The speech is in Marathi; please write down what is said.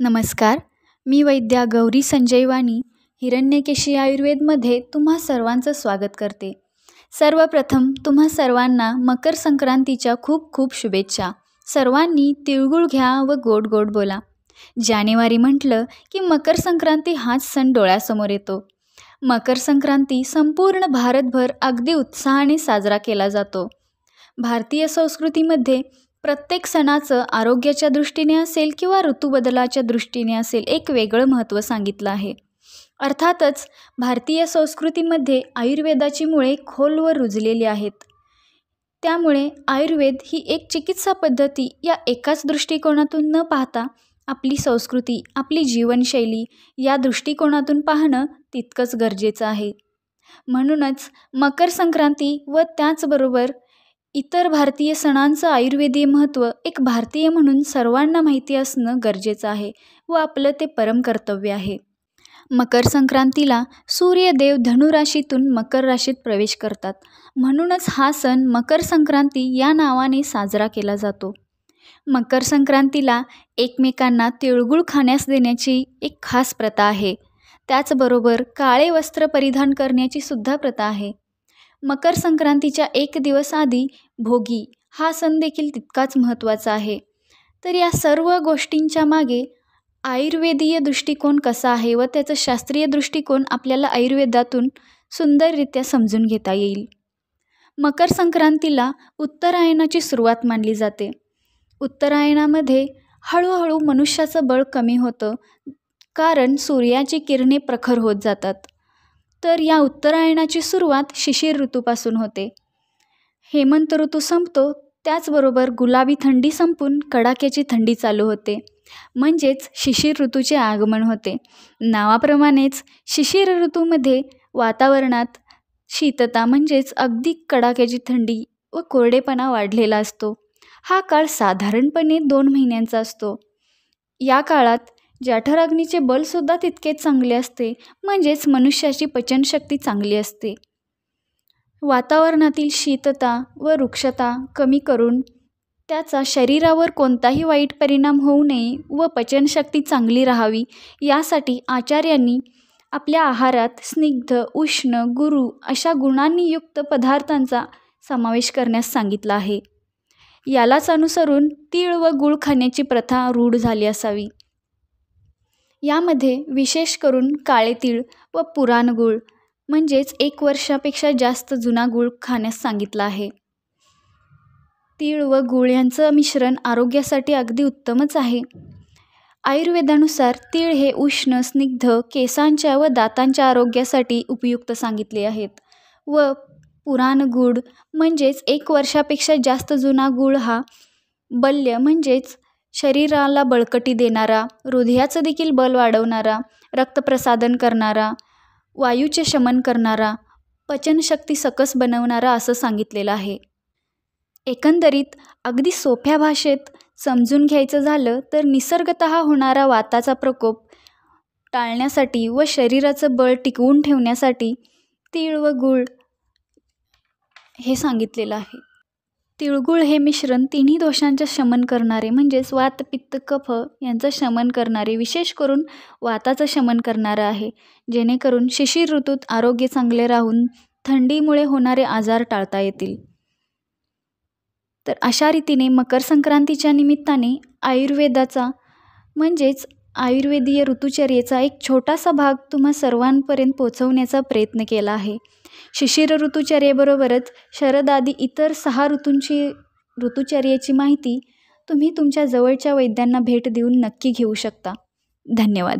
नमस्कार. मी वैद्या गौरी संजय वाणी हिरण्यकेशी आयुर्वेदमध्ये तुम्हा सर्वांचं स्वागत करते. सर्वप्रथम तुम्हा सर्वांना मकर संक्रांतीच्या खूप खूप शुभेच्छा. सर्वांनी तिळगुळ घ्या व गोड गोड बोला. जानेवारी म्हटलं की मकर संक्रांती हाच सण डोळ्यासमोर येतो. मकर संक्रांती संपूर्ण भारतभर अगदी उत्साहाने साजरा केला जातो. भारतीय संस्कृतीमध्ये प्रत्येक सणाचं आरोग्याच्या दृष्टीने असेल किंवा ऋतूबदलाच्या दृष्टीने असेल एक वेगळं महत्त्व सांगितलं आहे. अर्थातच भारतीय संस्कृतीमध्ये आयुर्वेदाची मुळे खोलवर रुजलेली आहेत. त्यामुळे आयुर्वेद ही एक चिकित्सा पद्धती या एकाच दृष्टिकोनातून न पाहता आपली संस्कृती, आपली जीवनशैली या दृष्टिकोनातून पाहणं तितकंच गरजेचं आहे. म्हणूनच मकर संक्रांती व त्याचबरोबर इतर भारतीय सणांचं आयुर्वेदीय महत्त्व एक भारतीय म्हणून सर्वांना माहिती असणं गरजेचं आहे व आपलं ते परम कर्तव्य आहे. मकर संक्रांतीला सूर्यदेव धनुराशीतून मकर राशीत प्रवेश करतात. म्हणूनच हा सण मकर संक्रांती या नावाने साजरा केला जातो. मकर संक्रांतीला एकमेकांना तिळगुळ खाण्यास देण्याची एक खास प्रथा आहे. त्याचबरोबर काळे वस्त्र परिधान करण्याची सुद्धा प्रथा आहे. मकर संक्रांतीच्या एक दिवस आधी भोगी हा सण देखील तितकाच महत्त्वाचा आहे. तर या सर्व गोष्टींच्या मागे आयुर्वेदीय दृष्टिकोन कसा आहे व त्याचा शास्त्रीय दृष्टिकोन आपल्याला आयुर्वेदातून सुंदररित्या समजून घेता येईल. मकर संक्रांतीला उत्तरायणाची सुरुवात मानली जाते. उत्तरायणामध्ये हळूहळू मनुष्याचं बळ कमी होतं कारण सूर्याची किरणे प्रखर होत जातात. तर या उत्तरायणाची सुरुवात शिशिर ऋतूपासून होते. हेमंत ऋतू संपतो त्याचबरोबर गुलाबी थंडी संपून कडाक्याची थंडी चालू होते. म्हणजेच शिशिर ऋतूचे आगमन होते. नावाप्रमाणेच शिशिर ऋतूमध्ये वातावरणात शीतता म्हणजेच अगदी कडाक्याची थंडी व कोरडेपणा वाढलेला असतो. हा काळ साधारणपणे 2 महिन्यांचा असतो. या काळात जठराग्नीचे बलसुद्धा तितकेच चांगले असते. म्हणजेच मनुष्याची पचनशक्ती चांगली असते. वातावरणातील शीतता व रुक्षता कमी करून त्याचा शरीरावर कोणताही वाईट परिणाम होऊ नये व पचनशक्ती चांगली राहावी यासाठी आचार्यांनी आपल्या आहारात स्निग्ध, उष्ण, गुरू अशा गुणांनी युक्त पदार्थांचा समावेश करण्यास सांगितला आहे. यालाच अनुसरून तीळ व गूळ खाण्याची प्रथा रूढ झाली असावी. यामध्ये विशेष करून काळे तीळ व पुराण गूळ म्हणजेच 1 वर्षापेक्षा जास्त जुना गूळ खाण्यास सांगितला आहे. तीळ व गूळ यांचं मिश्रण आरोग्यासाठी अगदी उत्तमच आहे. आयुर्वेदानुसार तीळ हे उष्ण, स्निग्ध, केसांच्या व दातांच्या आरोग्यासाठी उपयुक्त सांगितले आहेत व पुराण गूळ म्हणजेच 1 वर्षापेक्षा जास्त जुना गूळ हा बल्य म्हणजेच शरीराला बळकटी देणारा, हृदयाचं देखील बल वाढवणारा, रक्तप्रसादन करणारा, वायूचे शमन करणारा, पचनशक्ती सकस बनवणारा असं सांगितलेलं आहे. एकंदरीत अगदी सोप्या भाषेत समजून घ्यायचं झालं तर निसर्गतः होणारा वाताचा प्रकोप टाळण्यासाठी व शरीराचं बळ टिकवून ठेवण्यासाठी तीळ व गूळ हे सांगितलेलं आहे. तिळगुळ हे मिश्रण तिन्ही दोषांचे शमन करणारे म्हणजेच वात, पित्त, कफ यांचं शमन करणारे, विशेष करून वाताचं शमन करणारं आहे. जेणेकरून शिशिर ऋतूत आरोग्य चांगले राहून थंडीमुळे होणारे आजार टाळता येतील. तर अशा रीतीने मकर संक्रांतीच्या निमित्ताने आयुर्वेदाचा म्हणजेच आयुर्वेदीय ऋतुचर्येचा एक छोटासा भाग तुम्हा सर्वांपर्यंत पोहोचवण्याचा प्रयत्न केला आहे. शिशिर ऋतुचर्येबरोबरच शरद आदी इतर 6 ऋतूंची ऋतुचर्येची माहिती तुम्ही तुमच्या जवळच्या वैद्यांना भेट देऊन नक्की घेऊ शकता. धन्यवाद.